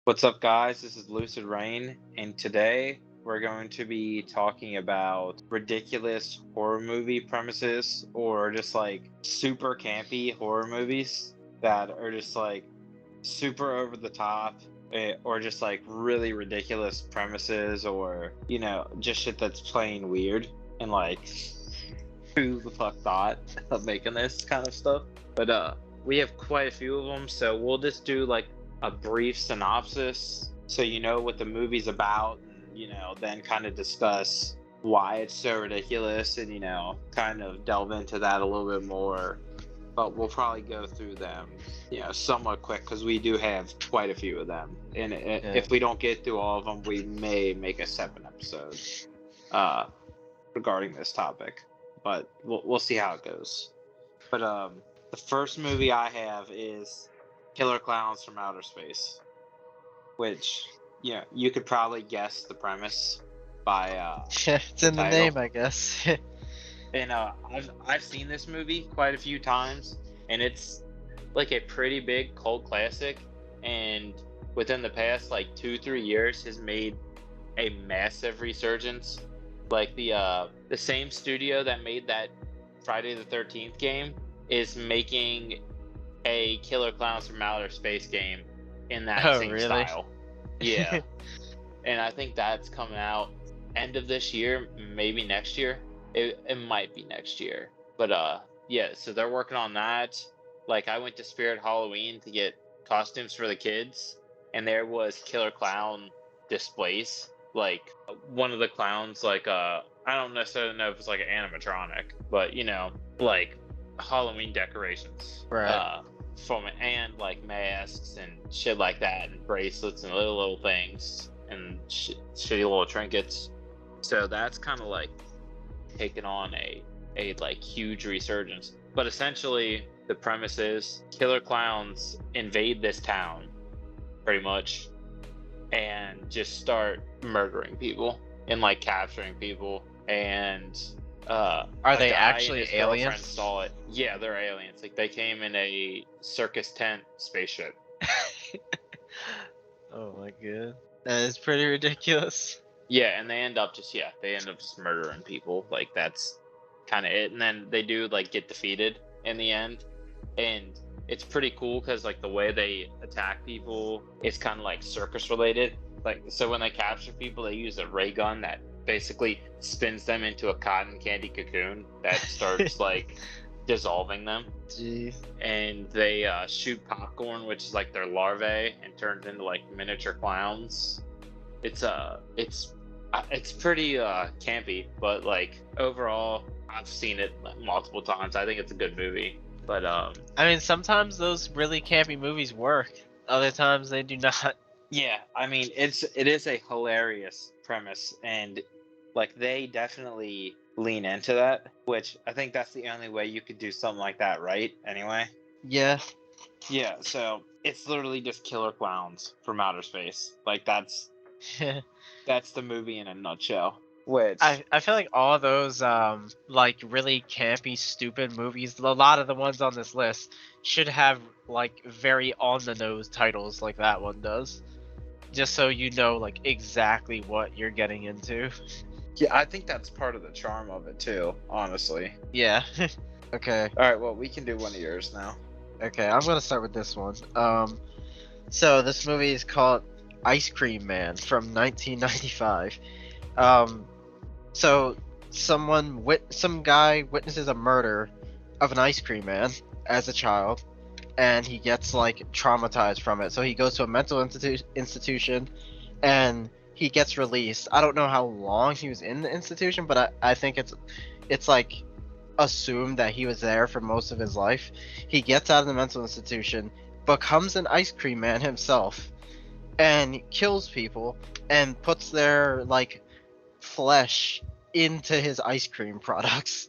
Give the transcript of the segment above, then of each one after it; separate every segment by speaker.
Speaker 1: What's up, guys? This is Lucid Rain, and today we're going to be talking about ridiculous horror movie premises or just like super campy horror movies that are just like super over the top or just like really ridiculous premises or, just shit that's plain weird and like who the fuck thought of making this kind of stuff. But we have quite a few of them, so we'll just do like a brief synopsis so you know what the movie's about, and then kind of discuss why it's so ridiculous and kind of delve into that a little bit more. But we'll probably go through them somewhat quick because we do have quite a few of them, and if we don't get through all of them, we may make a separate episode regarding this topic, but we'll see how it goes. But the first movie I have is Killer Clowns from Outer Space, which you could probably guess the premise by
Speaker 2: it's in the name, I guess.
Speaker 1: And I've seen this movie quite a few times, and it's like a pretty big cult classic, and within the past like 2-3 years has made a massive resurgence. Like the same studio that made that Friday the 13th game is making a Killer Clowns from Outer Space game in that same style. Yeah. And I think that's coming out end of this year, maybe next year. It might be next year. But yeah, so they're working on that. Like, I went to Spirit Halloween to get costumes for the kids, and there was Killer Clown displays. Like, one of the clowns, like I don't necessarily know if it's like an animatronic, but like Halloween decorations.
Speaker 2: Right.
Speaker 1: From it, and like masks and shit like that, and bracelets and little things and shitty little trinkets. So that's kind of like taking on a like huge resurgence. But essentially the premise is killer clowns invade this town pretty much and just start murdering people and like capturing people. And
Speaker 2: are they actually aliens?
Speaker 1: Saw it. Yeah, they're aliens. Like, they came in a circus tent spaceship.
Speaker 2: Oh my god, that is pretty ridiculous.
Speaker 1: Yeah, and they end up just murdering people. Like, that's kind of it. And then they do like get defeated in the end, and it's pretty cool because like the way they attack people is kind of like circus related. Like, so when they capture people, they use a ray gun that basically spins them into a cotton candy cocoon that starts like dissolving them.
Speaker 2: Jeez.
Speaker 1: And they shoot popcorn, which is like their larvae, and turns into like miniature clowns. It's pretty campy, but like overall I've seen it multiple times. I think it's a good movie. But
Speaker 2: I mean, sometimes those really campy movies work, other times they do not.
Speaker 1: Yeah, I mean, it is a hilarious premise, and like they definitely lean into that, which I think that's the only way you could do something like that, right? Anyway.
Speaker 2: Yeah.
Speaker 1: Yeah, so it's literally just killer clowns from outer space. Like, that's the movie in a nutshell. Which
Speaker 2: I feel like all those like really campy, stupid movies, a lot of the ones on this list should have like very on the nose titles like that one does. Just so you know like exactly what you're getting into.
Speaker 1: Yeah, I think that's part of the charm of it too, honestly.
Speaker 2: Yeah. Okay.
Speaker 1: Alright, well, we can do one of yours now.
Speaker 2: Okay, I'm gonna start with this one. So this movie is called Ice Cream Man from 1995. So some guy witnesses a murder of an ice cream man as a child, and he gets like traumatized from it. So he goes to a mental institution, and he gets released. I don't know how long he was in the institution, but I think it's like assumed that he was there for most of his life. He gets out of the mental institution, becomes an ice cream man himself, and kills people and puts their like flesh into his ice cream products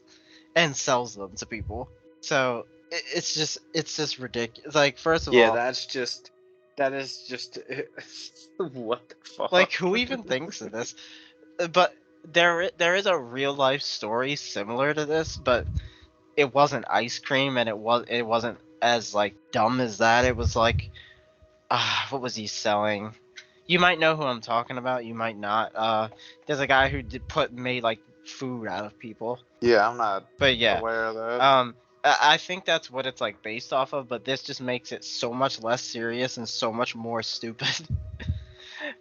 Speaker 2: and sells them to people. So it's just ridiculous. Like, first of all,
Speaker 1: that is just what the fuck?
Speaker 2: Like, who even thinks of this? But there is a real life story similar to this, but it wasn't ice cream, and it wasn't as like dumb as that. It was like, what was he selling? You might know who I'm talking about. You might not. There's a guy who made like food out of people.
Speaker 1: Yeah, I'm not
Speaker 2: But yeah,
Speaker 1: aware of that.
Speaker 2: I think that's what it's like based off of. But this just makes it so much less serious and so much more stupid.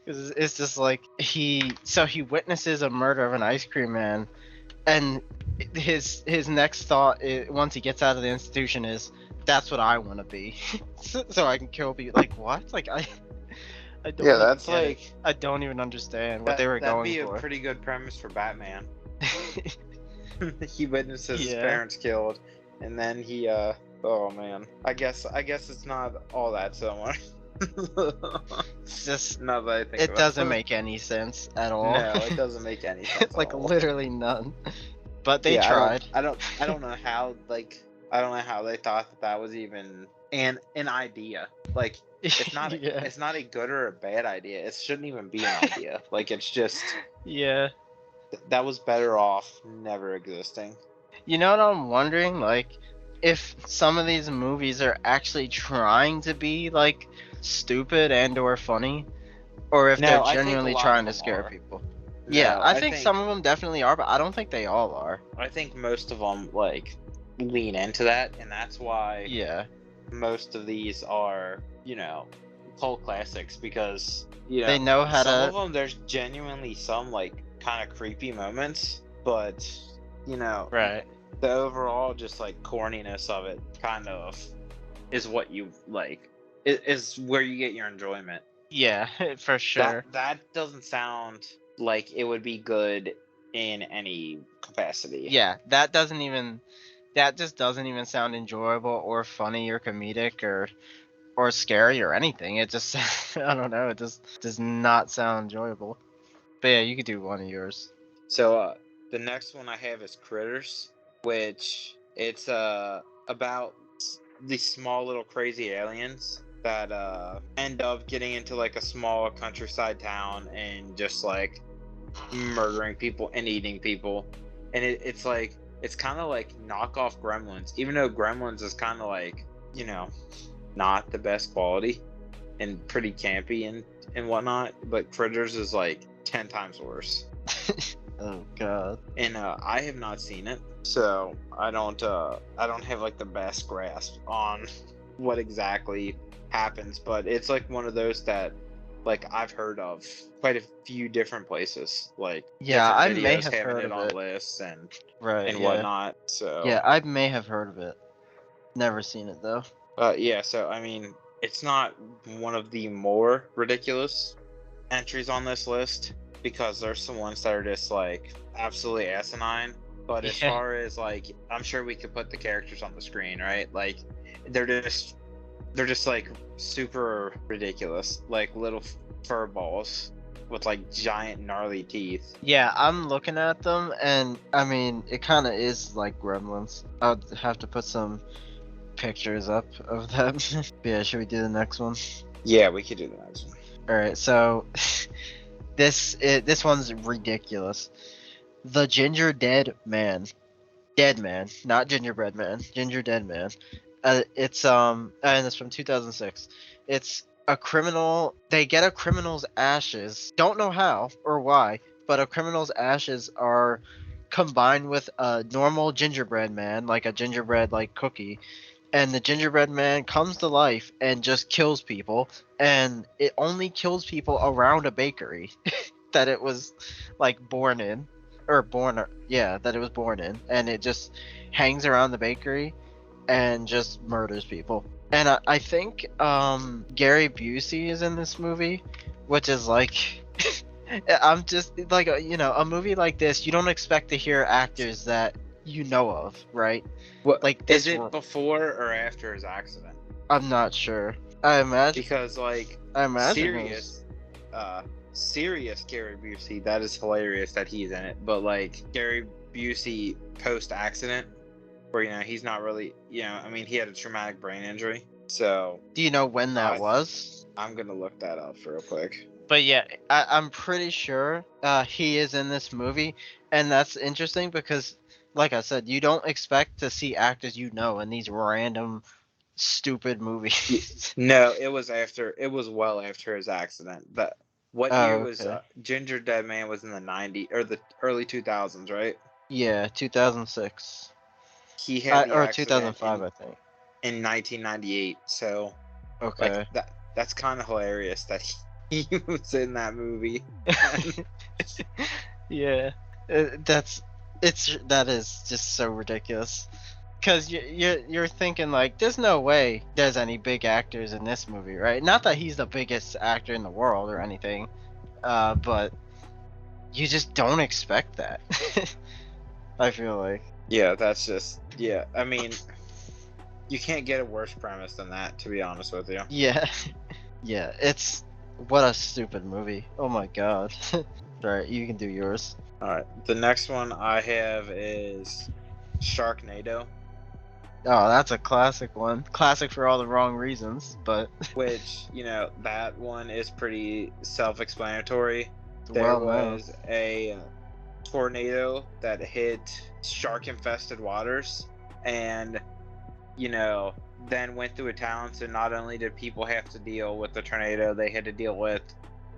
Speaker 2: Because it's just like he witnesses a murder of an ice cream man, and his next thought once he gets out of the institution is, that's what I want to be. So I can kill people. Like, what? Like, I don't
Speaker 1: Yeah,
Speaker 2: even
Speaker 1: that's
Speaker 2: get it.
Speaker 1: like
Speaker 2: I don't even understand what they were
Speaker 1: that'd
Speaker 2: going
Speaker 1: be
Speaker 2: for.
Speaker 1: a pretty good premise for Batman. He witnesses his
Speaker 2: Yeah.
Speaker 1: parents killed, and then he oh man, I guess it's not all that similar.
Speaker 2: It's just
Speaker 1: Now that I think
Speaker 2: it
Speaker 1: about
Speaker 2: doesn't make any sense at all.
Speaker 1: No, it doesn't make any sense.
Speaker 2: Like
Speaker 1: at all.
Speaker 2: literally none. But they
Speaker 1: Yeah,
Speaker 2: tried.
Speaker 1: I don't know how I don't know how they thought that was even an idea. Like it's not
Speaker 2: Yeah.
Speaker 1: it's not a good or a bad idea. It shouldn't even be an idea. Like it's just
Speaker 2: Yeah.
Speaker 1: that was better off never existing.
Speaker 2: You know what I'm wondering? Like, if some of these movies are actually trying to be like stupid and or funny, or if
Speaker 1: No,
Speaker 2: they're
Speaker 1: I think a
Speaker 2: genuinely
Speaker 1: lot
Speaker 2: trying
Speaker 1: of
Speaker 2: to
Speaker 1: them
Speaker 2: scare
Speaker 1: are.
Speaker 2: people.
Speaker 1: No,
Speaker 2: Yeah, I think some of them definitely are, but I don't think they all are.
Speaker 1: I think most of them like lean into that, and that's why
Speaker 2: Yeah.
Speaker 1: most of these are, you know, cult classics, because
Speaker 2: They know how
Speaker 1: some
Speaker 2: to.
Speaker 1: of them there's genuinely some like kind of creepy moments, but
Speaker 2: Right.
Speaker 1: the overall just like corniness of it kind of is what you like. Is where you get your enjoyment.
Speaker 2: Yeah, for sure.
Speaker 1: That doesn't sound like it would be good in any capacity.
Speaker 2: Yeah, that just doesn't even sound enjoyable or funny or comedic or scary or anything. It just I don't know, it just does not sound enjoyable. But yeah, you could do one of yours.
Speaker 1: So the next one I have is Critters, which it's about these small little crazy aliens that end up getting into like a small countryside town and just like murdering people and eating people. And it's like it's kind of like knockoff Gremlins, even though Gremlins is kind of like, not the best quality and pretty campy and whatnot, but Critters is like 10 times worse.
Speaker 2: Oh god.
Speaker 1: And I have not seen it, so I don't have like the best grasp on what exactly happens, but it's like one of those that like I've heard of quite a few different places, like
Speaker 2: Yeah, I
Speaker 1: different
Speaker 2: may
Speaker 1: videos
Speaker 2: have
Speaker 1: having
Speaker 2: heard
Speaker 1: it
Speaker 2: of
Speaker 1: on
Speaker 2: it.
Speaker 1: lists and
Speaker 2: Right, yeah.
Speaker 1: whatnot. So
Speaker 2: Yeah, I may have heard of it. Never seen it though.
Speaker 1: yeah, so I mean, it's not one of the more ridiculous entries on this list, because there's some ones that are just like absolutely asinine. But as
Speaker 2: Yeah.
Speaker 1: far as like, I'm sure we could put the characters on the screen, right? Like they're just like super ridiculous, like little fur balls with like giant gnarly teeth.
Speaker 2: Yeah, I'm looking at them and I mean it kinda is like Gremlins. I'll have to put some pictures up of them. But yeah, should we do the next one?
Speaker 1: Yeah, we could do the next one.
Speaker 2: Alright, so this one's ridiculous. The Ginger Dead Man. Dead Man, not Gingerbread Man. Ginger Dead Man. And it's from 2006. It's a criminal. They get a criminal's ashes. Don't know how or why, but a criminal's ashes are combined with a normal gingerbread man, like a gingerbread like cookie, and the gingerbread man comes to life and just kills people, and it only kills people around a bakery that it was like born in, that it was born in, and it just hangs around the bakery and just murders people. And I think Gary Busey is in this movie, which is like I'm just like a movie like this, you don't expect to hear actors that you know of, right?
Speaker 1: What,
Speaker 2: Like
Speaker 1: is it before or after his accident?
Speaker 2: I'm not sure. I imagine
Speaker 1: Because like serious Gary Busey, that is hilarious that he's in it. But like Gary Busey post accident, where he's not really, I mean, he had a traumatic brain injury. So
Speaker 2: do you know when that was?
Speaker 1: I'm gonna look that up real quick.
Speaker 2: But yeah, I'm pretty sure he is in this movie, and that's interesting because, like I said, you don't expect to see actors you know in these random, stupid movies.
Speaker 1: No, it was well after his accident. But What
Speaker 2: Oh,
Speaker 1: year was
Speaker 2: okay.
Speaker 1: Ginger Dead Man was in the 90s or the early 2000s, right?
Speaker 2: Yeah, 2006.
Speaker 1: He had the
Speaker 2: Or
Speaker 1: accident
Speaker 2: 2005, I think.
Speaker 1: in 1998. So like
Speaker 2: Okay.
Speaker 1: that's kind of hilarious that he was in that movie.
Speaker 2: Yeah, that is just so ridiculous. Cause you're thinking like, there's no way there's any big actors in this movie, right? Not that he's the biggest actor in the world or anything, but you just don't expect that. I feel like.
Speaker 1: Yeah, that's just I mean, you can't get a worse premise than that, to be honest with you.
Speaker 2: Yeah, yeah. It's what a stupid movie. Oh my god. Alright, you can do yours.
Speaker 1: All right, the next one I have is Sharknado,
Speaker 2: Oh, that's a classic one. Classic for all the wrong reasons, but
Speaker 1: which that one is pretty self-explanatory. There
Speaker 2: well known.
Speaker 1: was a tornado that hit shark-infested waters, and then went through a town. So not only did people have to deal with the tornado, they had to deal with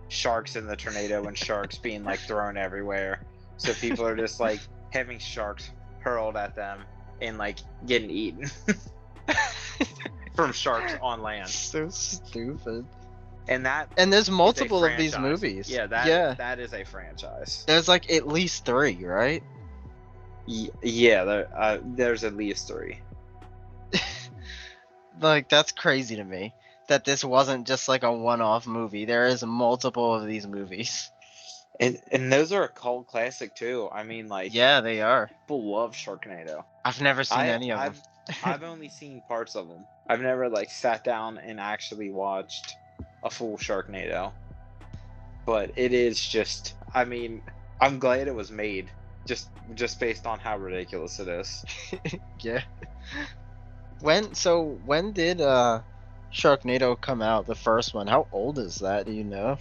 Speaker 1: sharks in the tornado and sharks being like thrown everywhere. So people are just like having sharks hurled at them and like getting eaten from sharks on land.
Speaker 2: So stupid.
Speaker 1: And
Speaker 2: there's
Speaker 1: is a
Speaker 2: multiple of these
Speaker 1: franchise.
Speaker 2: movies.
Speaker 1: Yeah, that is a franchise.
Speaker 2: There's like at least 3, right?
Speaker 1: Yeah, there's at least 3.
Speaker 2: Like, that's crazy to me that this wasn't just like a one-off movie. There is multiple of these movies.
Speaker 1: And those are a cult classic too. I mean, like,
Speaker 2: Yeah, they are.
Speaker 1: people love Sharknado.
Speaker 2: I've never seen any of them.
Speaker 1: I've only seen parts of them. I've never like sat down and actually watched a full Sharknado. But it is just, I mean, I'm glad it was made just based on how ridiculous it is.
Speaker 2: Yeah. When did Sharknado come out, the first one? How old is that, do you know?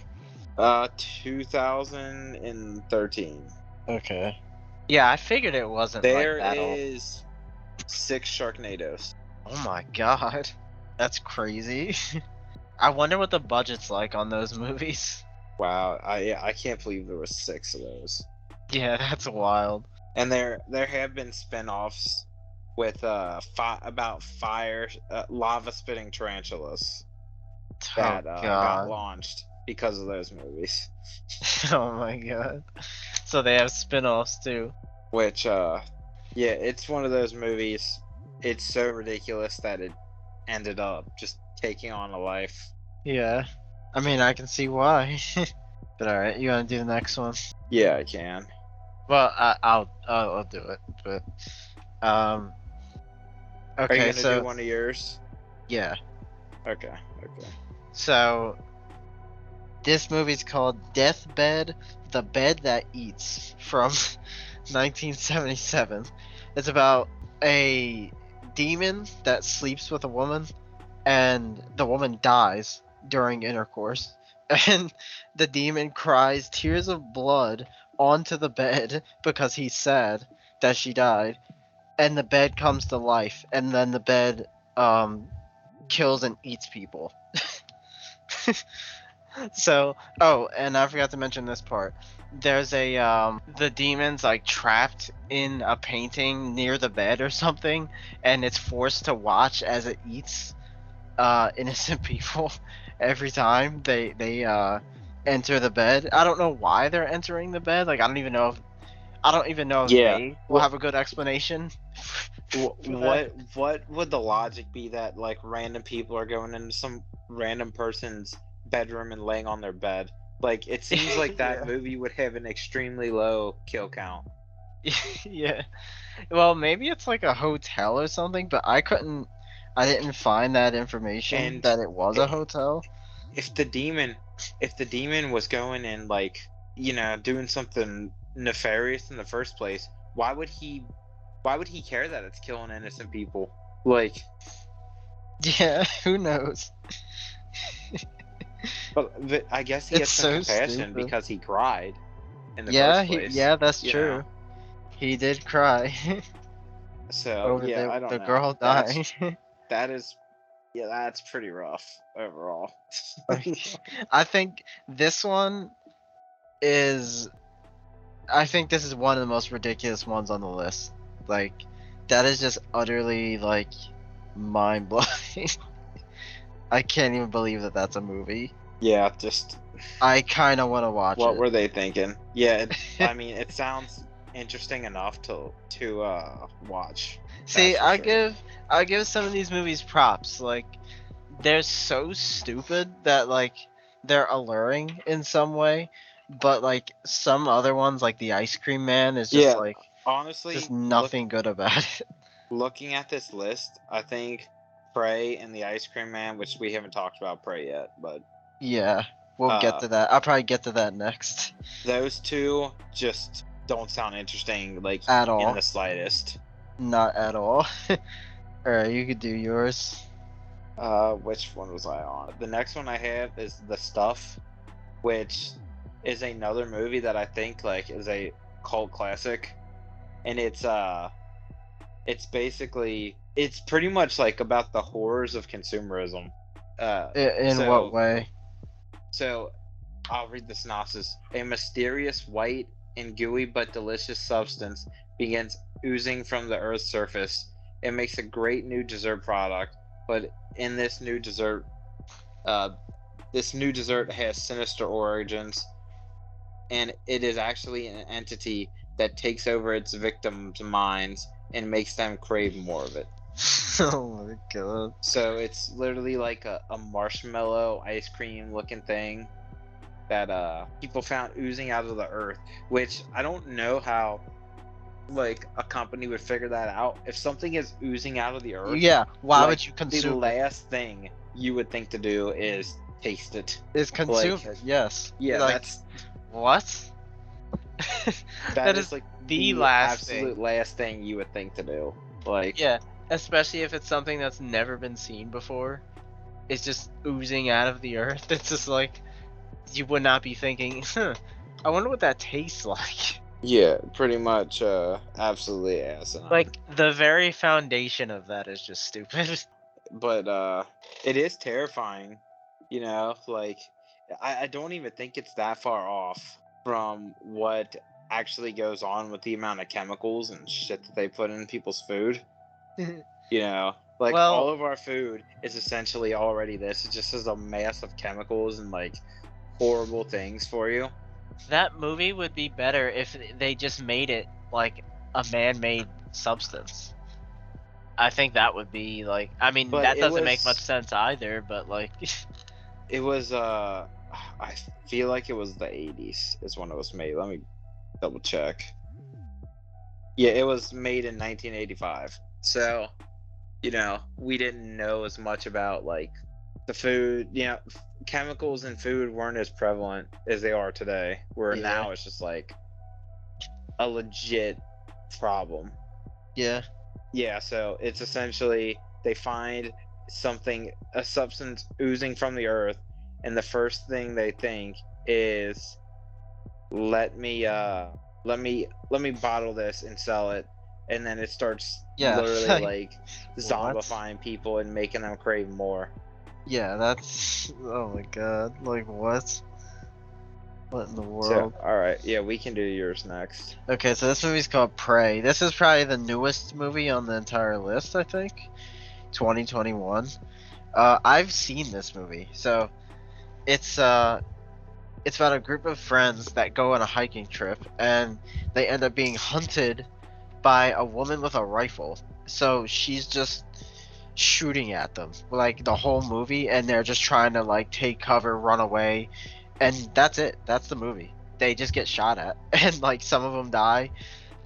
Speaker 1: 2013.
Speaker 2: Okay. Yeah, I figured it wasn't
Speaker 1: There
Speaker 2: like that old.
Speaker 1: is 6 Sharknadoes.
Speaker 2: Oh my god. That's crazy. I wonder what the budget's like on those movies.
Speaker 1: Wow, I can't believe there was 6 of those.
Speaker 2: Yeah, that's wild.
Speaker 1: And there have been spin-offs with about fire lava spitting tarantulas that got launched because of those movies.
Speaker 2: Oh my god. So they have spin-offs too.
Speaker 1: Which yeah, it's one of those movies. It's so ridiculous that it ended up just taking on a life.
Speaker 2: Yeah. I mean, I can see why. But alright, you wanna do the next one?
Speaker 1: Yeah, I can.
Speaker 2: Well, I'll do it, but okay,
Speaker 1: Are you gonna do one of yours?
Speaker 2: Yeah.
Speaker 1: Okay.
Speaker 2: So this movie's called Deathbed, The Bed That Eats, from 1977. It's about a demon that sleeps with a woman, and the woman dies during intercourse. And the demon cries tears of blood onto the bed because he's sad that she died. And the bed comes to life, and then the bed kills and eats people. So, oh, and I forgot to mention this part. There's the demon's like trapped in a painting near the bed or something, and it's forced to watch as it eats innocent people every time they enter the bed. I don't know why they're entering the bed. Like, I don't even know if they will have a good explanation.
Speaker 1: What would the logic be that like random people are going into some random person's bedroom and laying on their bed? Like, it seems like that movie would have an extremely low kill count.
Speaker 2: Yeah. Well, maybe it's like a hotel or something, but I didn't find that information
Speaker 1: And
Speaker 2: that it was a hotel.
Speaker 1: If the demon was going and like, doing something nefarious in the first place, why would he care that it's killing innocent people? Like,
Speaker 2: yeah, who knows?
Speaker 1: But I guess he has some compassion because he cried in the first place.
Speaker 2: Yeah, that's true. He did cry.
Speaker 1: So
Speaker 2: Over
Speaker 1: I don't know.
Speaker 2: The girl dying.
Speaker 1: That is Yeah, that's pretty rough overall.
Speaker 2: I think this one is. I think this is one of the most ridiculous ones on the list. Like, that is just utterly like mind blowing. I can't even believe that that's a movie.
Speaker 1: Yeah, just
Speaker 2: I kind of want to watch
Speaker 1: what
Speaker 2: it.
Speaker 1: were they thinking? Yeah, I mean, it sounds interesting enough to watch.
Speaker 2: See,
Speaker 1: That's for sure.
Speaker 2: I give some of these movies props. Like, they're so stupid that like they're alluring in some way, but like some other ones, like the Ice Cream Man, is just
Speaker 1: Yeah,
Speaker 2: like just
Speaker 1: honestly,
Speaker 2: nothing good about it.
Speaker 1: looking at this list, I think Prey and the Ice Cream Man, which we haven't talked about Prey yet, but
Speaker 2: Yeah, we'll get
Speaker 1: uh,
Speaker 2: to that. I'll probably get to that next.
Speaker 1: those two just don't sound interesting, like
Speaker 2: At
Speaker 1: in
Speaker 2: all.
Speaker 1: the slightest.
Speaker 2: Not at all. Alright, you could do yours.
Speaker 1: Which one was I on? The next one I have is The Stuff, which is another movie that I think like is a cult classic, and it's pretty much like about the horrors of consumerism. Uh,
Speaker 2: In what
Speaker 1: so
Speaker 2: way?
Speaker 1: so I'll read the synopsis. A mysterious white and gooey but delicious substance begins oozing from the Earth's surface. It makes a great new dessert product, but in uh, this new dessert has sinister origins, and it is actually an entity that takes over its victims' minds and makes them crave more of it.
Speaker 2: Oh my god.
Speaker 1: So it's literally like a marshmallow ice cream looking thing that people found oozing out of the earth, which I don't know how like a company would figure that out. If something is oozing out of the earth,
Speaker 2: Yeah, why
Speaker 1: like
Speaker 2: would you
Speaker 1: the
Speaker 2: consume it?
Speaker 1: last thing you would think to do is taste it.
Speaker 2: Is consume
Speaker 1: Like,
Speaker 2: it, yes.
Speaker 1: yeah,
Speaker 2: Like, what?
Speaker 1: that
Speaker 3: That
Speaker 1: is
Speaker 3: is
Speaker 1: like
Speaker 3: the
Speaker 1: the
Speaker 3: last
Speaker 1: absolute
Speaker 3: thing.
Speaker 1: last thing you would think to do. Like,
Speaker 3: Yeah, especially if it's something that's never been seen before. It's just oozing out of the earth. It's just like you would not be thinking, I wonder what that tastes like.
Speaker 1: yeah, pretty much absolutely asinine.
Speaker 3: Like the very foundation of that is just stupid.
Speaker 1: But it is terrifying, you know, like I don't even think it's that far off from what actually goes on with the amount of chemicals and shit that they put in people's food. You know, like all
Speaker 3: Well,
Speaker 1: of our food is essentially already this. It just has a mass of chemicals and like horrible things for you.
Speaker 3: that movie would be better if they just made it like a man-made substance. I think that would be like, I mean,
Speaker 1: But
Speaker 3: that
Speaker 1: it
Speaker 3: doesn't make much
Speaker 1: was
Speaker 3: sense either, but like
Speaker 1: it was I feel like it was the 80s is when it was made. Let me double check. Yeah, it was made in 1985. So, you know, we didn't know as much about like the food, you know, chemicals in food weren't as prevalent as they are today, where
Speaker 2: Yeah.
Speaker 1: now it's just like a legit problem.
Speaker 2: Yeah.
Speaker 1: Yeah, so it's essentially they find a substance oozing from the earth, and the first thing they think is let me bottle this and sell it, and then it starts
Speaker 2: Yeah.
Speaker 1: literally like
Speaker 2: What?
Speaker 1: zombifying people and making them crave more.
Speaker 2: Yeah, that's. Oh my god. Like, what? What in the
Speaker 1: So,
Speaker 2: world?
Speaker 1: all right, yeah, we can do yours next.
Speaker 2: Okay, so this movie's called Prey. This is probably the newest movie on the entire list, I think. 2021. I've seen this movie. So, it's about a group of friends that go on a hiking trip and they end up being hunted by a woman with a rifle. So, she's just shooting at them like the whole movie, and they're just trying to like take cover, run away, and that's it. That's the movie. They just get shot at, and like some of them die.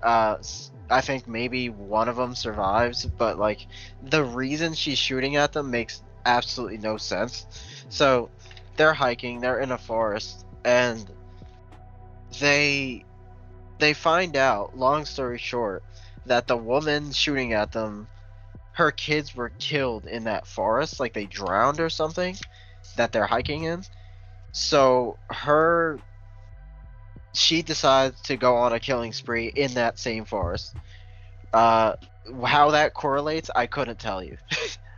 Speaker 2: I think maybe one of them survives, but like the reason she's shooting at them makes absolutely no sense. So they're hiking, they're in a forest, and they they find out, long story short, that the woman shooting at them, her kids were killed in that forest, like they drowned or something, that they're hiking in. So she decides to go on a killing spree in that same forest. Uh, how that correlates, I couldn't tell you.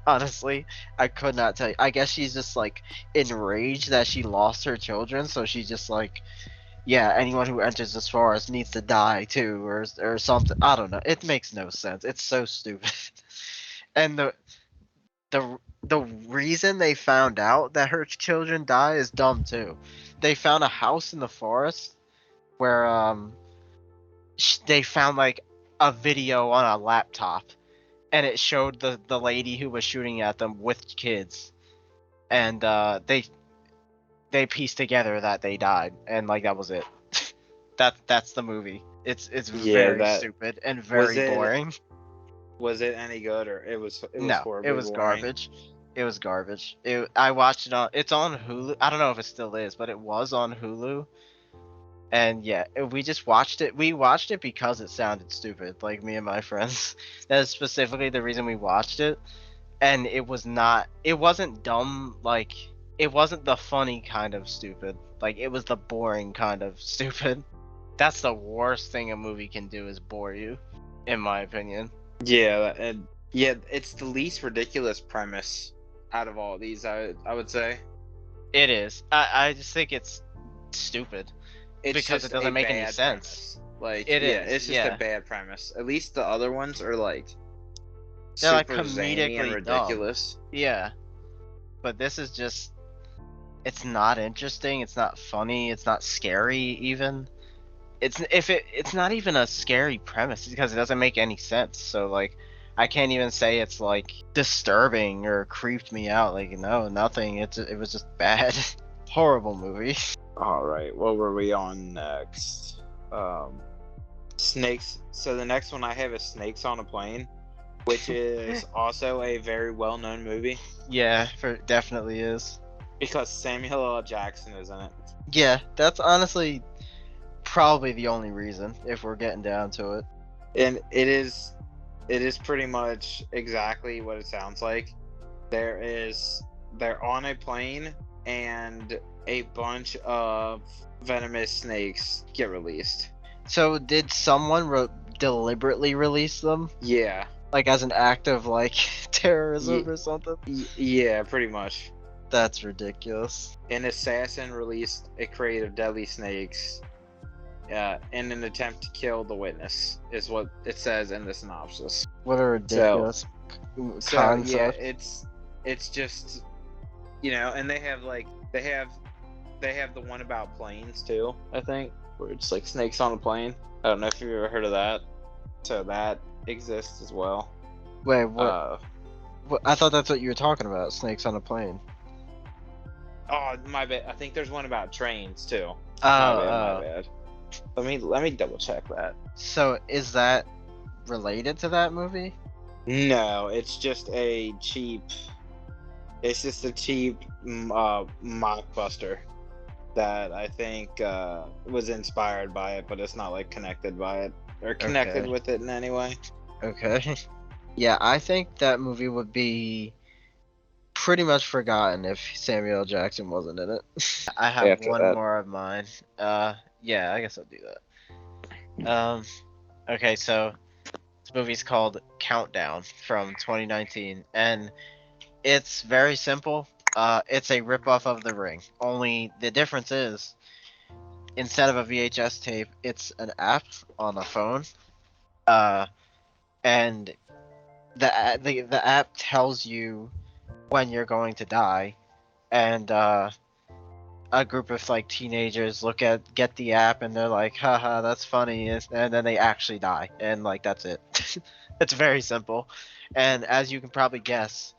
Speaker 2: Honestly, I could not tell you. I guess she's just like enraged that she lost her children, so she's just like, yeah, anyone who enters this forest needs to die too, or something. I don't know. It makes no sense. It's so stupid. And the reason they found out that her children die is dumb too. They found a house in the forest where they found like a video on a laptop, and it showed the lady who was shooting at them with kids, and they pieced together that they died, and like that was it. That's the movie. It's
Speaker 1: Yeah,
Speaker 2: very
Speaker 1: that
Speaker 2: stupid and
Speaker 1: was
Speaker 2: very
Speaker 1: it.
Speaker 2: boring.
Speaker 1: Was it any good, or it was
Speaker 2: No,
Speaker 1: horribly
Speaker 2: it was
Speaker 1: boring?
Speaker 2: garbage. It was garbage. I watched it on. It's on Hulu. I don't know if it still is, but it was on Hulu. And yeah, we just watched it. We watched it because it sounded stupid, like me and my friends. That is specifically the reason we watched it. And it was not. It wasn't dumb. Like it wasn't the funny kind of stupid. Like it was the boring kind of stupid. That's the worst thing a movie can do is bore you, in my opinion.
Speaker 1: Yeah, and yeah, it's the least ridiculous premise out of all these. I would say
Speaker 2: It is. I just think it's stupid.
Speaker 1: it's
Speaker 2: Because it
Speaker 1: just
Speaker 2: doesn't
Speaker 1: a
Speaker 2: make any
Speaker 1: bad
Speaker 2: sense.
Speaker 1: premise. Like
Speaker 2: It
Speaker 1: yeah,
Speaker 2: is,
Speaker 1: it's just
Speaker 2: yeah.
Speaker 1: a bad premise. At least the other ones are like
Speaker 2: They're like
Speaker 1: super zany and
Speaker 2: comedically dumb.
Speaker 1: ridiculous.
Speaker 2: Yeah. But this is just it's not interesting, it's not funny, it's not scary even. It's not even a scary premise because it doesn't make any sense. So like I can't even say it's like disturbing or creeped me out. Like no, nothing. It was just bad. Horrible movie.
Speaker 1: All right, what were we on next? Snakes. So the next one I have is Snakes on a Plane, which is also a very well-known movie
Speaker 2: Yeah, definitely is.
Speaker 1: because Samuel L. Jackson is in it.
Speaker 2: Yeah, that's honestly probably the only reason if we're getting down to it.
Speaker 1: And it is pretty much exactly what it sounds like. They're on a plane and a bunch of venomous snakes get released.
Speaker 2: So did someone deliberately release them,
Speaker 1: Yeah.
Speaker 2: like as an act of like terrorism
Speaker 1: Ye-
Speaker 2: or something?
Speaker 1: Yeah, pretty much.
Speaker 2: That's ridiculous.
Speaker 1: An assassin released a crate of deadly snakes in an attempt to kill the witness, is what it says in the synopsis.
Speaker 2: What a ridiculous
Speaker 1: So
Speaker 2: concept.
Speaker 1: yeah, it's just, and they have the one about planes too, I think, where it's like snakes on a plane. I don't know if you've ever heard of that. So that exists as well.
Speaker 2: Wait, what? I thought that's what you were talking about. Snakes on a plane.
Speaker 1: Oh, my bad. I think there's one about trains too.
Speaker 2: Oh,
Speaker 1: My bad. Let me double check that.
Speaker 2: So is that related to that movie?
Speaker 1: No, it's just a cheap. It's just a cheap mockbuster that I think was inspired by it, but it's not like connected by it or connected
Speaker 2: Okay.
Speaker 1: with it in any way.
Speaker 2: Okay. Yeah, I think that movie would be pretty much forgotten if Samuel L. Jackson wasn't in it. I have
Speaker 1: After
Speaker 2: one
Speaker 1: that.
Speaker 2: more of mine. Yeah, I guess I'll do that. Okay, so this movie's called Countdown from 2019, and it's very simple. It's a ripoff of The Ring. Only the difference is, instead of a VHS tape, it's an app on a phone. And the app tells you when you're going to die, and a group of like teenagers get the app and they're like, haha, that's funny, and then they actually die, and like that's it. It's very simple, and as you can probably guess,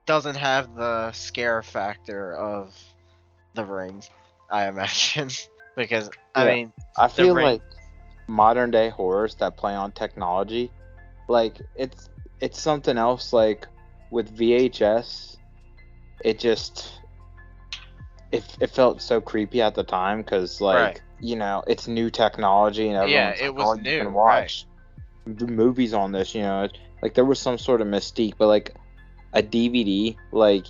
Speaker 2: doesn't have the scare factor of The Ring, I imagine. Because I
Speaker 1: Yeah.
Speaker 2: mean,
Speaker 1: I
Speaker 2: The
Speaker 1: feel
Speaker 2: Ring-
Speaker 1: like modern day horrors that play on technology, like it's something else. Like with VHS, it felt so creepy at the time because
Speaker 2: Right.
Speaker 1: it's new technology and everyone's
Speaker 2: it
Speaker 1: like,
Speaker 2: was
Speaker 1: oh, you
Speaker 2: new,
Speaker 1: can watch movies on this. Like there was some sort of mystique, but like a DVD, like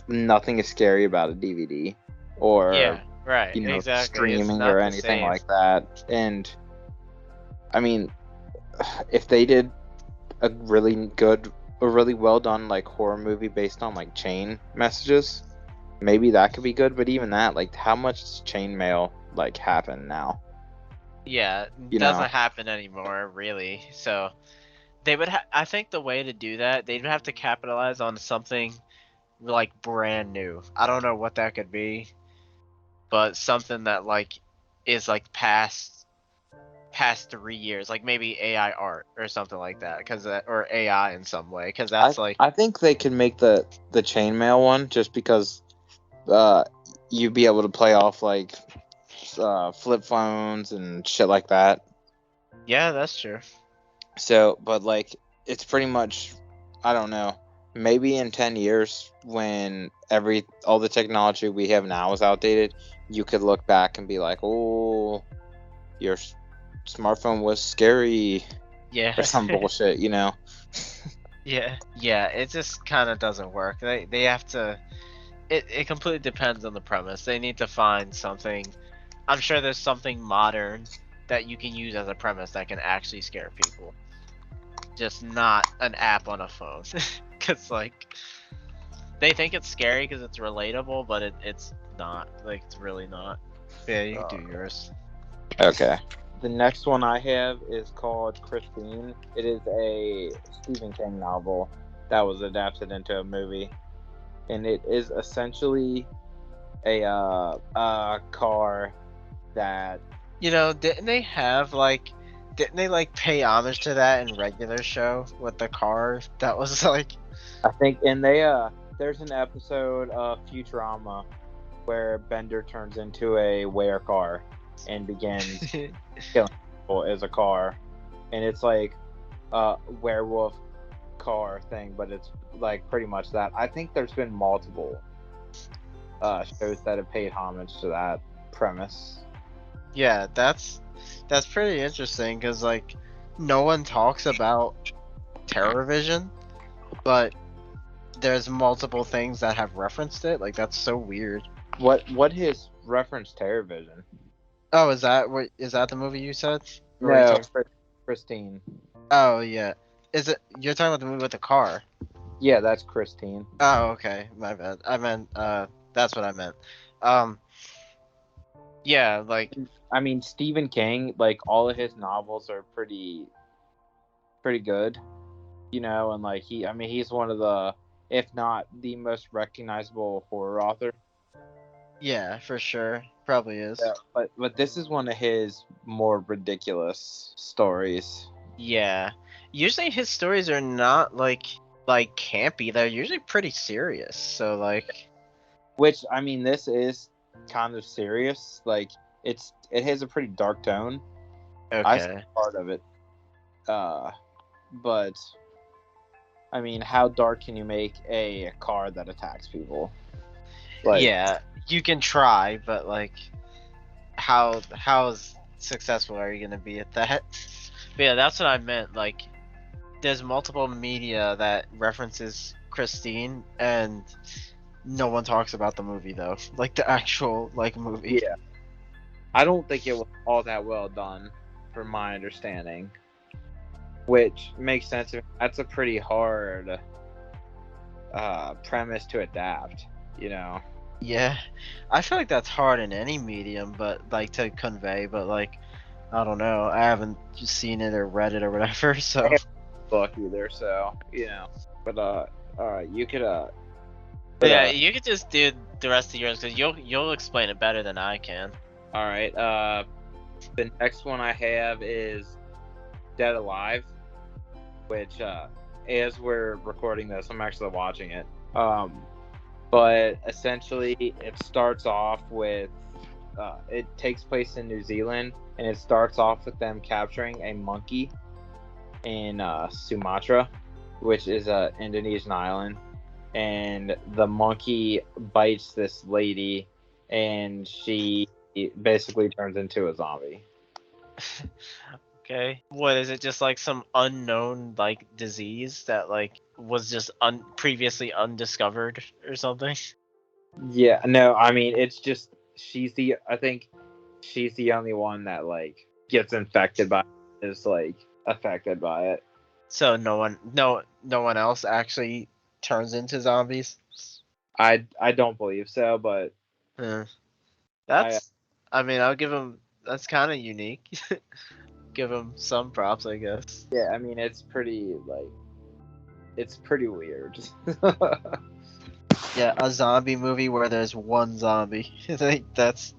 Speaker 1: nothing is scary about a DVD or
Speaker 2: yeah, right, exactly. It's
Speaker 1: streaming
Speaker 2: not
Speaker 1: or
Speaker 2: the
Speaker 1: anything
Speaker 2: same.
Speaker 1: like that. And I mean, if they did a really good
Speaker 4: a really well done like horror movie based on like chain messages, maybe that could be good. But even that, like, how much chain mail like happen now?
Speaker 3: Yeah,
Speaker 4: You
Speaker 3: doesn't
Speaker 4: know?
Speaker 3: happen anymore, really. So they would. I think the way to do that, they'd have to capitalize on something like brand new. I don't know what that could be, but something that like is like past 3 years, like maybe AI art or something like that, because or AI in some way, because that's like
Speaker 4: I think they could make the chainmail one just because you'd be able to play off like flip phones and shit like that.
Speaker 3: yeah, that's true.
Speaker 4: So, but like it's pretty much, I don't know, maybe in 10 years when all the technology we have now is outdated, you could look back and be like, "Oh, your smartphone was scary,"
Speaker 3: Yeah.
Speaker 4: or some bullshit, you know?
Speaker 3: Yeah, it just kind of doesn't work. They have to. It completely depends on the premise. They need to find something. I'm sure there's something modern that you can use as a premise that can actually scare people. Just not an app on a phone. Cause like they think it's scary because it's relatable, but it's not. Like it's really not.
Speaker 2: Yeah, you can do yours.
Speaker 4: Okay. The next one I have is called Christine. It is a Stephen King novel that was adapted into a movie, and it is essentially a car that
Speaker 3: Didn't they like pay homage to that in regular show with the car that was like
Speaker 4: I think, and there's an episode of Futurama where Bender turns into a were car and begins killing people as a car, and it's like a werewolf car thing, but it's like pretty much that. I think there's been multiple shows that have paid homage to that premise.
Speaker 2: Yeah, that's pretty interesting because like no one talks about Terror Vision, but there's multiple things that have referenced it. Like that's so weird.
Speaker 4: What his reference Terror Vision?
Speaker 2: Oh, is that the movie you said? Or were you
Speaker 4: No,
Speaker 2: talking?
Speaker 4: Christine.
Speaker 2: Oh yeah. Is it you're talking about the movie with the car?
Speaker 4: Yeah, that's Christine.
Speaker 2: Oh, okay. My bad. I meant that's what I meant. Um yeah, like
Speaker 4: I mean, Stephen King, like all of his novels are pretty good, you know, and like I mean, he's one of the, if not the most recognizable horror author.
Speaker 2: yeah, for sure. Probably is.
Speaker 4: Yeah, but this is one of his more ridiculous stories.
Speaker 3: yeah. Usually his stories are not like campy. They're usually pretty serious. So like
Speaker 4: Which, I mean, this is kind of serious. Like it has a pretty dark tone. I saw
Speaker 3: okay.
Speaker 4: part of it, but I mean, how dark can you make a car that attacks people? Like,
Speaker 3: Yeah, you can try, but like how successful are you gonna be at that? But yeah, that's what I meant. Like there's multiple media that references Christine and no one talks about the movie though. Like the actual like movie.
Speaker 4: yeah, I don't think it was all that well done, from my understanding. Which makes sense. That's a pretty hard premise to adapt, you know.
Speaker 2: Yeah. I feel like that's hard in any medium, but like to convey, but like I don't know. I haven't seen it or read it or whatever, so
Speaker 4: I haven't book either, so you know. But you could
Speaker 3: But yeah, you could just do the rest of yours because you'll explain it better than I can.
Speaker 4: all right. The next one I have is Dead Alive, which as we're recording this, I'm actually watching it. But essentially, it starts off with it takes place in New Zealand, and it starts off with them capturing a monkey in Sumatra, which is a Indonesian island, and the monkey bites this lady, and she basically turns into a zombie.
Speaker 3: Okay. What is it? Just like some unknown like disease that like was just previously undiscovered or something?
Speaker 4: Yeah, no, I mean it's just I think she's the only one that like gets infected by it, is like affected by it.
Speaker 2: So no one else actually turns into zombies.
Speaker 4: I don't believe so, but
Speaker 3: That's. I mean, I'll give him. That's kind of unique. Give him some props, I guess.
Speaker 4: yeah, I mean it's pretty weird.
Speaker 2: Yeah, a zombie movie where there's one zombie. I think that's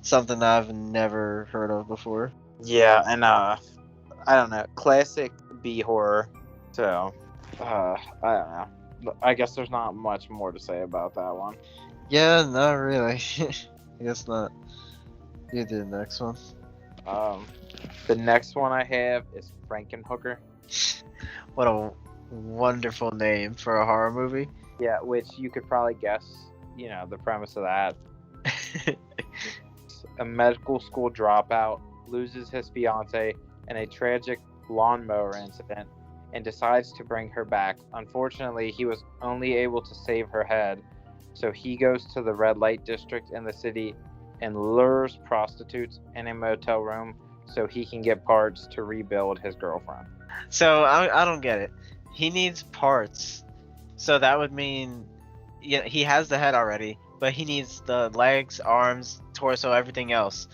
Speaker 2: something I've never heard of before.
Speaker 4: Yeah, and I don't know, classic B horror. So I don't know. I guess there's not much more to say about that one.
Speaker 2: Yeah, not really. I guess not. You do the next one.
Speaker 4: The next one I have is Frankenhooker.
Speaker 2: What a wonderful name for a horror movie.
Speaker 4: Yeah, which you could probably guess, you know, the premise of that. A medical school dropout loses his fiance in a tragic lawnmower incident and decides to bring her back. Unfortunately, he was only able to save her head, so he goes to the red light district in the city and lures prostitutes in a motel room so he can get parts to rebuild his girlfriend.
Speaker 3: So I don't get it. He needs parts. So that would mean, yeah, he has the head already, but he needs the legs, arms, torso, everything else.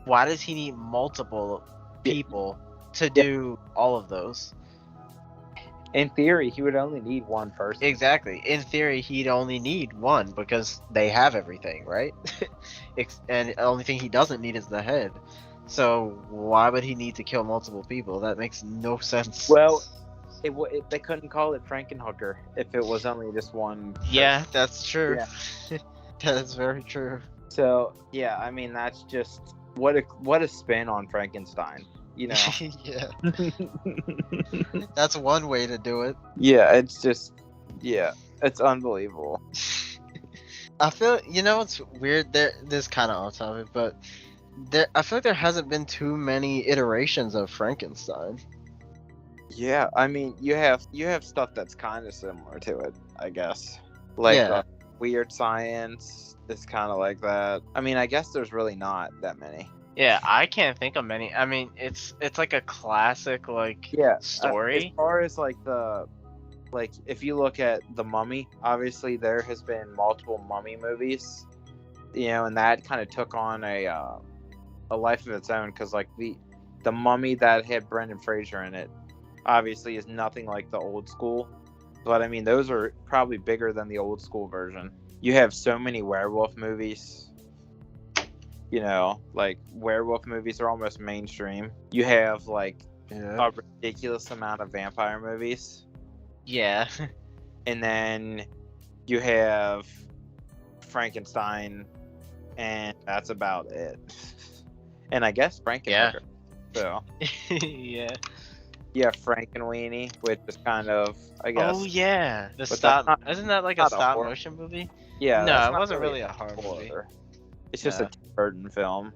Speaker 3: Why does he need multiple people to do all of those?
Speaker 4: In theory, he would only need one person.
Speaker 2: Exactly. In theory, he'd only need one because they have everything, right? And the only thing he doesn't need is the head. So why would he need to kill multiple people? That makes no sense.
Speaker 4: Well, they couldn't call it Frankenhooker if it was only just one person.
Speaker 2: Yeah, that's true. Yeah. That is very true.
Speaker 4: So yeah, I mean that's just what a spin on Frankenstein, you know.
Speaker 2: Yeah. That's one way to do it.
Speaker 4: Yeah, it's unbelievable.
Speaker 2: I feel, you know what's weird? This kind of off topic, but I feel like there hasn't been too many iterations of Frankenstein.
Speaker 4: Yeah, I mean you have stuff that's kind of similar to it, I guess. Like
Speaker 2: Yeah.
Speaker 4: Weird Science is kind of like that. I mean, I guess there's really not that many.
Speaker 3: Yeah, I can't think of many. I mean, it's like a classic story.
Speaker 4: As far as if you look at The Mummy, obviously there has been multiple Mummy movies, you know, and that kind of took on a life of its own because like the Mummy that had Brendan Fraser in it obviously is nothing like the old school, but I mean those are probably bigger than the old school version. You have so many werewolf movies. You know, like werewolf movies are almost mainstream. You have a ridiculous amount of vampire movies.
Speaker 3: Yeah.
Speaker 4: And then you have Frankenstein, and that's about it. And I guess Frankenhooker. So
Speaker 3: Yeah.
Speaker 4: yeah, Frankenweenie, which is kind of, I guess.
Speaker 3: Oh yeah, isn't that like a
Speaker 4: not a
Speaker 3: stop
Speaker 4: horror.
Speaker 3: motion movie?
Speaker 4: Yeah.
Speaker 3: No,
Speaker 4: that's
Speaker 3: it
Speaker 4: not
Speaker 3: wasn't really a horror movie.
Speaker 4: It's just a Tim Burton film.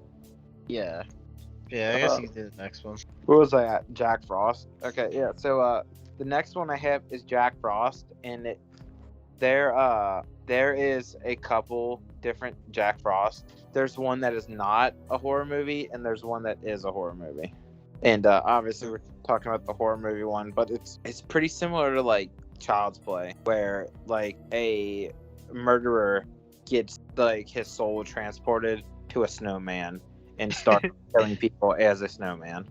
Speaker 2: Yeah. Yeah, I guess you can do the next one.
Speaker 4: Where was I at? Jack Frost. Okay, yeah. So the next one I have is Jack Frost, and there is a couple different Jack Frost. There's one that is not a horror movie, and there's one that is a horror movie. And obviously we're talking about the horror movie one, but it's pretty similar to like Child's Play, where like a murderer gets like his soul transported to a snowman and starts killing people as a snowman.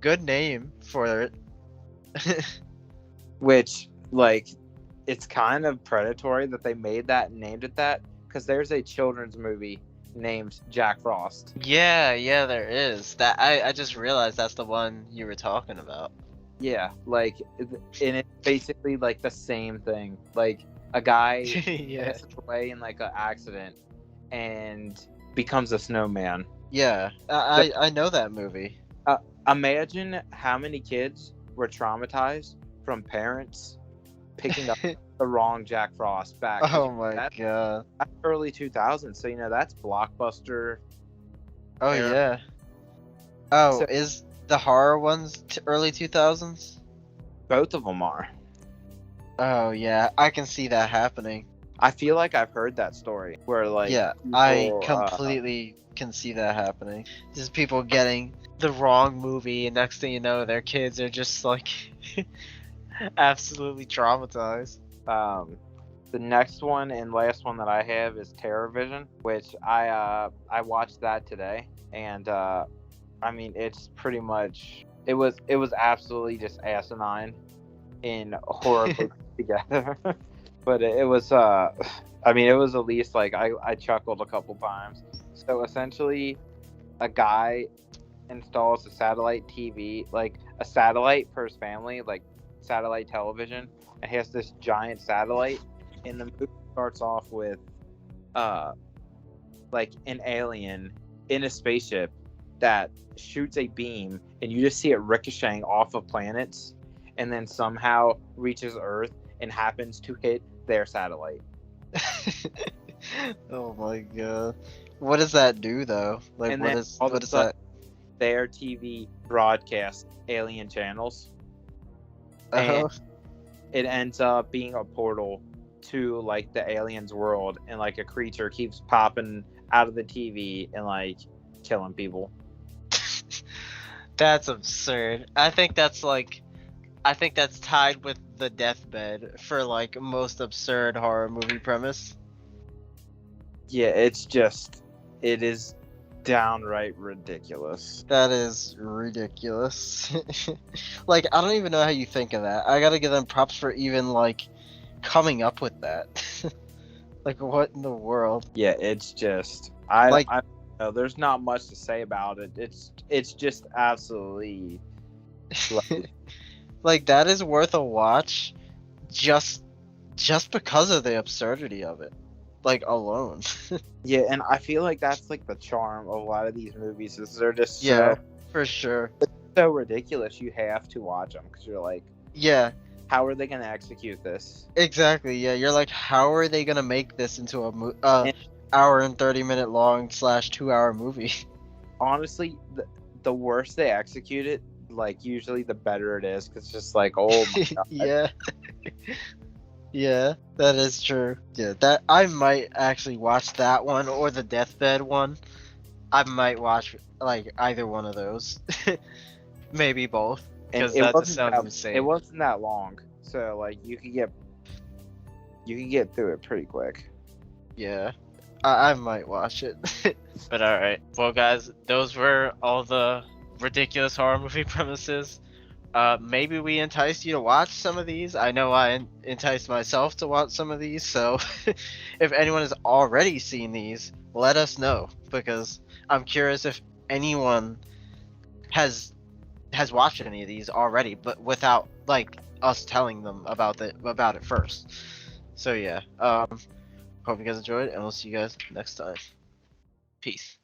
Speaker 2: Good name for it.
Speaker 4: Which like it's kind of predatory that they made that and named it that, because there's a children's movie named Jack Frost.
Speaker 3: Yeah, there is. That I just realized that's the one you were talking about.
Speaker 4: Yeah, like, and it's basically like the same thing. Like a guy passes away in like an accident and becomes a snowman.
Speaker 2: Yeah, I know that movie.
Speaker 4: Imagine how many kids were traumatized from parents picking up the wrong Jack Frost back.
Speaker 2: Oh my god.
Speaker 4: That's early 2000s, so you know that's blockbuster.
Speaker 2: Oh
Speaker 4: era.
Speaker 2: yeah. Oh,
Speaker 4: So-
Speaker 2: is the horror ones early 2000s?
Speaker 4: Both of them are.
Speaker 2: Oh yeah, I can see that happening.
Speaker 4: I feel like I've heard that story where like
Speaker 2: yeah, I
Speaker 4: people,
Speaker 2: completely can see that happening. Just people getting the wrong movie, and next thing you know, their kids are just like absolutely traumatized.
Speaker 4: the next one and last one that I have is Terror Vision, which I watched that today, and I mean it's pretty much it was absolutely just asinine in horror put together. But it was I mean it was at least like I chuckled a couple times. So essentially a guy installs a satellite TV, like a satellite for his family, like satellite television, and he has this giant satellite. And the movie starts off with like an alien in a spaceship that shoots a beam, and you just see it ricocheting off of planets, and then somehow reaches Earth and happens to hit their satellite.
Speaker 2: Oh my god. What does that do though? Like
Speaker 4: And
Speaker 2: what
Speaker 4: then
Speaker 2: is
Speaker 4: all of
Speaker 2: what
Speaker 4: a
Speaker 2: is
Speaker 4: sudden,
Speaker 2: that?
Speaker 4: Their TV broadcasts alien channels,
Speaker 2: Oh,
Speaker 4: and it ends up being a portal to like the aliens world, and like a creature keeps popping out of the TV and like killing people.
Speaker 2: that's absurd. I think that's tied with the Deathbed for like most absurd horror movie premise.
Speaker 4: Yeah, it is downright ridiculous.
Speaker 2: That is ridiculous. Like I don't even know how you think of that. I gotta give them props for even like coming up with that. Like what in the world?
Speaker 4: Yeah, it's just
Speaker 2: Like-
Speaker 4: I know, there's not much to say about it. It's just absolutely like,
Speaker 2: Like that is worth a watch just because of the absurdity of it. Like alone.
Speaker 4: yeah, and I feel like that's like the charm of a lot of these movies is they're just
Speaker 2: Yeah, for sure.
Speaker 4: so ridiculous. You have to watch them because you're like,
Speaker 2: Yeah,
Speaker 4: how are they going to execute this?
Speaker 2: exactly. Yeah, you're like, how are they gonna make this into a
Speaker 4: And-
Speaker 2: hour and 30-minute long / 2-hour movie?
Speaker 4: Honestly, the worse they execute it, like usually the better it is because it's just like, oh my god.
Speaker 2: Yeah. Yeah, that is true. Yeah, that I might actually watch that one or the Deathbed one. I might watch like either one of those. Maybe both.
Speaker 4: And
Speaker 2: Because
Speaker 4: it
Speaker 2: that just
Speaker 4: wasn't
Speaker 2: sounds
Speaker 4: that,
Speaker 2: insane.
Speaker 4: it wasn't that long, so like you could get through it pretty quick.
Speaker 2: Yeah. I might watch it.
Speaker 3: But alright. Well, guys, those were all the ridiculous horror movie premises. Maybe we enticed you to watch some of these. I know I enticed myself to watch some of these. So if anyone has already seen these, let us know. Because I'm curious if anyone has watched any of these already, but without like us telling them about it first. So yeah. Hope you guys enjoyed, and we'll see you guys next time. Peace.